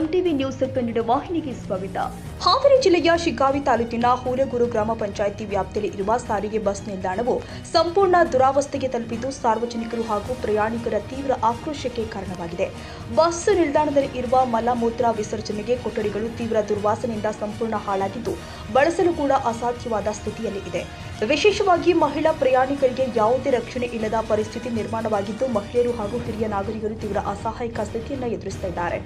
MTV news Kannada ವಾಹಿನಿಗೆ ಸ್ವಾಗತ. ಹಾವೇರಿ ಜಿಲ್ಲೆಯ ಶಿಗ್ಗಾವಿ ತಾಲೂಕಿನ ಹುಲಗೂರು ಗ್ರಾಮ ಪಂಚಾಯಿತಿ ವ್ಯಾಪ್ತಿಯಲ್ಲಿ ಇರುವ ಸಾರಿಗೆ ಬಸ್ ನಿಲ್ದಾಣವು ಸಂಪೂರ್ಣ ದುರಾವಸ್ಥೆಗೆ ತಲುಪಿದ್ದು ಸಾರ್ವಜನಿಕರು ಹಾಗೂ ಪ್ರಯಾಣಿಕರ ತೀವ್ರ ಆಕ್ರೋಶಕ್ಕೆ ಕಾರಣವಾಗಿದೆ. ಬಸ್ ನಿಲ್ದಾಣದಲ್ಲಿ ಇರುವ ಮಲಮೂತ್ರ ವಿಸರ್ಜನೆಗೆ ಕೊಠಡಿಗಳು ತೀವ್ರ ದುರ್ವಾಸನೆಯಿಂದ ಸಂಪೂರ್ಣ ಹಾಳಾಗಿದ್ದು ಬಳಸಲು ಕೂಡ ಅಸಾಧ್ಯವಾದ ಸ್ಥಿತಿಯಲ್ಲಿ ಇದೆ. ವಿಶೇಷವಾಗಿ ಮಹಿಳಾ ಪ್ರಯಾಣಿಕರಿಗೆ ಯಾವುದೇ ರಕ್ಷಣೆ ಇಲ್ಲದ ಪರಿಸ್ಥಿತಿ ನಿರ್ಮಾಣವಾಗಿದ್ದು ಮಹಿಳೆಯರು ಹಾಗೂ ಹಿರಿಯ ನಾಗರಿಕರು ತೀವ್ರ ಅಸಹಾಯಕ ಸ್ಥಿತಿಯನ್ನು ಎದುರಿಸುತ್ತಿದ್ದಾರೆ.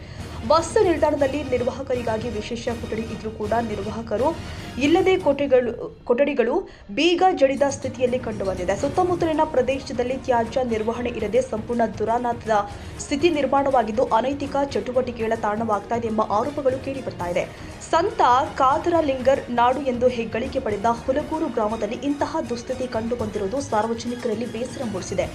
ಬಸ್ ನಿಲ್ದಾಣದಲ್ಲಿ ನಿರ್ವಾಹಕರಿಗಾಗಿ ವಿಶೇಷ ಕೊಠಡಿ ಇದ್ರೂ ಕೂಡ ನಿರ್ವಾಹಕರು ಇಲ್ಲದೆ ಕೊಠಡಿಗಳು ಬೀಗ ಜಡಿದ ಸ್ಥಿತಿಯಲ್ಲಿ ಕಂಡುಬಂದಿದೆ. ಸುತ್ತಮುತ್ತಲಿನ ಪ್ರದೇಶದಲ್ಲಿ ತ್ಯಾಜ್ಯ ನಿರ್ವಹಣೆ ಇಲ್ಲದೆ ಸಂಪೂರ್ಣ ದುರಾನಾಥದ ಸ್ಥಿತಿ ನಿರ್ಮಾಣವಾಗಿದ್ದು ಅನೈತಿಕ ಚಟುವಟಿಕೆಗಳ ತಾಣವಾಗ್ತಾ ಇದೆ ಎಂಬ ಆರೋಪಗಳು ಕೇಳಿಬರ್ತಾ ಇದೆ. ಸಂತ ಕಾದರಲಿಂಗರ್ ನಾಡು ಎಂದು ಹೆಗ್ಗಳಿಕೆ ಪಡೆದ ಹುಲಗೂರು ಗ್ರಾಮದಲ್ಲಿ ಇಂತಹ ದುಸ್ಥಿತಿ ಕಂಡುಬಂದಿರುವುದು ಸಾರ್ವಜನಿಕರಲ್ಲಿ ಬೇಸರ ಮೂಡಿಸಿದೆ.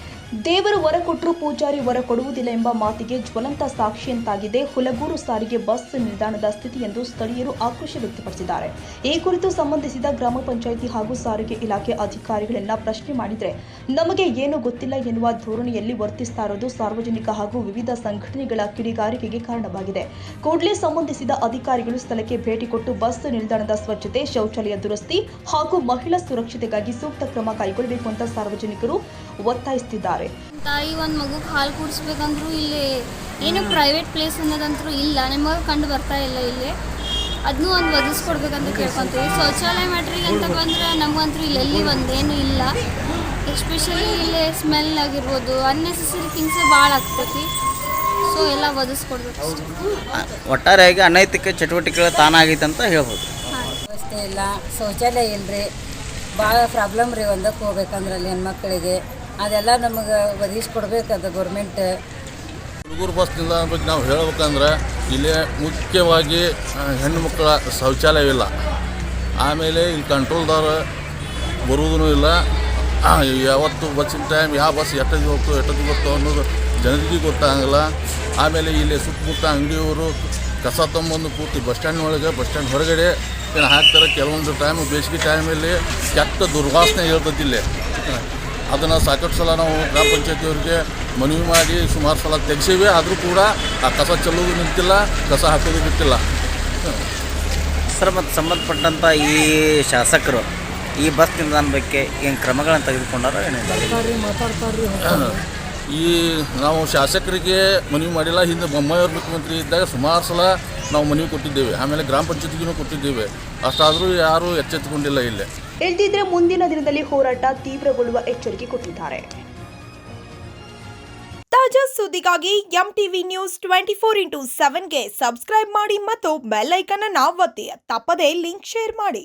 ದೇವರು ವರ ಕೊಟ್ಟರೂ ಪೂಜಾರಿ ವರ ಕೊಡುವುದಿಲ್ಲ ಎಂಬ ಮಾತಿಗೆ ಜ್ವಲಂತ ಸಾಕ್ಷಿಯಂತಾಗಿದೆ ಹುಲಗೂರು ಸಾರಿಗೆ ಬಸ್ ನಿಲ್ದಾಣದ ಸ್ಥಿತಿ ಎಂದು ಸ್ಥಳೀಯರು ಆಕ್ರೋಶ ವ್ಯಕ್ತಪಡಿಸಿದ್ದಾರೆ. ಈ ಕುರಿತು ಸಂಬಂಧಿಸಿದ ಗ್ರಾಮ ಪಂಚಾಯಿತಿ ಹಾಗೂ ಸಾರಿಗೆ ಇಲಾಖೆ ಅಧಿಕಾರಿಗಳನ್ನ ಪ್ರಶ್ನೆ ಮಾಡಿದರೆ ನಮಗೆ ಏನು ಗೊತ್ತಿಲ್ಲ ಎನ್ನುವ ಧೋರಣೆಯಲ್ಲಿ ವರ್ತಿಸ್ತಾ ಇರೋದು ಸಾರ್ವಜನಿಕ ಹಾಗೂ ವಿವಿಧ ಸಂಘಟನೆಗಳ ಕಿಡಿಗಾರಿಕೆಗೆ ಕಾರಣವಾಗಿದೆ. ಕೂಡಲೇ ಸಂಬಂಧಿಸಿದ ಅಧಿಕಾರಿಗಳು ಸ್ಥಳಕ್ಕೆ ಭೇಟಿ ಕೊಟ್ಟು ಬಸ್ ನಿಲ್ದಾಣದ ಸ್ವಚ್ಛತೆ, ಶೌಚಾಲಯ ದುರಸ್ತಿ ಹಾಗೂ ಮಹಿಳಾ ಸುರಕ್ಷತೆಗಾಗಿ ಸೂಕ್ತ ಕ್ರಮ ಕೈಗೊಳ್ಳಬೇಕು ಅಂತ ಸಾರ್ವಜನಿಕರು ಒತ್ತಾಯಿಸುತ್ತಿದ್ದಾರೆ. ತಾಯಿ ಒಂದು ಮಗುಗೆ ಹಾಲು ಕುಡಿಸ್ಬೇಕಂದ್ರೂ ಇಲ್ಲಿ ಏನು ಪ್ರೈವೇಟ್ ಪ್ಲೇಸ್ ಅನ್ನೋದಂತರೂ ಇಲ್ಲ, ನಿಮಗೆ ಕಂಡು ಬರ್ತಾ ಇಲ್ಲ. ಇಲ್ಲಿ ಅದನ್ನೂ ಒಂದು ಒದಗಿಸ್ಕೊಡ್ಬೇಕಂತ ಕೇಳ್ಕೊತೀವಿ. ಶೌಚಾಲಯ ಮ್ಯಾಟ್ರಿಗೆ ಅಂತ ಬಂದರೆ ನಮಗಂತೂ ಇಲ್ಲೆಲ್ಲಿ ಒಂದೇನು ಇಲ್ಲ. ಎಸ್ಪೆಷಲಿ ಇಲ್ಲಿ ಸ್ಮೆಲ್ ಆಗಿರ್ಬೋದು, ಅನ್ನೆಸೆಸರಿ ಥಿಂಗ್ಸೇ ಭಾಳ ಆಗ್ತೈತಿ. ಸೊ ಎಲ್ಲ ಒದಗಿಸ್ಕೊಡ್ಬೇಕು. ಒಟ್ಟಾರೆಯಾಗಿ ಅನೈತಿಕ ಚಟುವಟಿಕೆಗಳ ತಾನಾಗೈತೆ ಅಂತ ಹೇಳ್ಬೋದು. ವ್ಯವಸ್ಥೆ ಇಲ್ಲ, ಶೌಚಾಲಯ ಇಲ್ಲರಿ, ಭಾಳ ಪ್ರಾಬ್ಲಮ್ ರೀ. ಒಂದಕ್ಕೆ ಹೋಗ್ಬೇಕಂದ್ರೆ ಅಲ್ಲಿ ಹೆಣ್ಮಕ್ಳಿಗೆ ಅದೆಲ್ಲ ನಮಗೆ ಒದಗಿಸ್ಕೊಡ್ಬೇಕದು ಗೌರ್ಮೆಂಟ್. ಹುಲಗೂರು ಬಸ್ ನಿಲ್ದಾಣ ಬಗ್ಗೆ ನಾವು ಹೇಳ್ಬೇಕಂದ್ರೆ ಇಲ್ಲಿ ಮುಖ್ಯವಾಗಿ ಹೆಣ್ಣು ಮಕ್ಕಳ ಶೌಚಾಲಯವಿಲ್ಲ. ಆಮೇಲೆ ಇಲ್ಲಿ ಕಂಟ್ರೋಲ್ದವ್ರು ಬರುವುದೂ ಇಲ್ಲ. ಯಾವತ್ತು ಬಸ್ಸಿನ ಟೈಮ್ ಯಾವ ಬಸ್ ಎಷ್ಟೊತ್ತಿಗೆ ಗೊತ್ತು ಅನ್ನೋದು ಜನರಿಗೆ ಗೊತ್ತಾಗಲ್ಲ. ಆಮೇಲೆ ಇಲ್ಲಿ ಸುತ್ತಮುತ್ತ ಅಂಗಡಿಯವರು ಕಸ ತಂಬಂದು ಪೂರ್ತಿ ಬಸ್ ಸ್ಟ್ಯಾಂಡ್ ಒಳಗೆ, ಬಸ್ ಸ್ಟ್ಯಾಂಡ್ ಹೊರಗಡೆ ಹಾಕ್ತಾರೆ. ಕೆಲವೊಂದು ಟೈಮು ಬೇಸಿಗೆ ಟೈಮಲ್ಲಿ ಕೆಟ್ಟ ದುರ್ವಾಸನೆ ಹೇಳ್ತೈತಿ ಇಲ್ಲಿ. ಅದನ್ನು ಸಾಕಷ್ಟು ಸಲ ನಾವು ಗ್ರಾಮ ಪಂಚಾಯತಿಯವ್ರಿಗೆ ಮನವಿ ಮಾಡಿ ಸುಮಾರು ಸಲ ತೆಗೆಸೀವಿ. ಆದರೂ ಕೂಡ ಆ ಕಸ ಚೆಲ್ಲೋದು ನಿಂತಿಲ್ಲ, ಕಸ ಹಾಕೋದು ನಿಂತಿಲ್ಲ. ಸರ್, ಮತ್ತು ಸಂಬಂಧಪಟ್ಟಂಥ ಈ ಶಾಸಕರು ಈ ಬಸ್ ನಿಲ್ದಾಣ ಬಗ್ಗೆ ಏನು ಕ್ರಮಗಳನ್ನು ತೆಗೆದುಕೊಂಡಾರ ಏನಿಲ್ಲ? ಈ ನಾವು ಶಾಸಕರಿಗೆ ಮನವಿ ಮಾಡಿಲ್ಲ. ಹಿಂದೆ ಬೊಮ್ಮಾಯಿಯವ್ರ ಮುಖ್ಯಮಂತ್ರಿ ಇದ್ದಾಗ ಸುಮಾರು ಸಲ ನಾವು ಮನವಿ ಕೊಟ್ಟಿದ್ದೇವೆ. ಆಮೇಲೆ ಗ್ರಾಮ ಪಂಚಾಯತಿಗೂ ಕೊಟ್ಟಿದ್ದೇವೆ. ಅಷ್ಟಾದರೂ ಯಾರೂ ಎಚ್ಚೆತ್ತುಕೊಂಡಿಲ್ಲ. ಇಲ್ಲೇ ಇಲ್ದಿದ್ರೆ ಮುಂದಿನ ದಿನದಲ್ಲಿ ಹೋರಾಟ ತೀವ್ರಗೊಳ್ಳುವ ಎಚ್ಚರಿಕೆ ಕೊಟ್ಟಿದ್ದಾರೆ. ತಾಜಾ ಸುದ್ದಿಗಾಗಿ ಎಂಟಿವಿ ನ್ಯೂಸ್ 24x7ಗೆ ಸಬ್ಸ್ಕ್ರೈಬ್ ಮಾಡಿ ಮತ್ತು ಬೆಲ್ ಐಕಾನ್ ಅನ್ನು ಒತ್ತಿ. ತಪ್ಪದೇ ಲಿಂಕ್ ಶೇರ್ ಮಾಡಿ.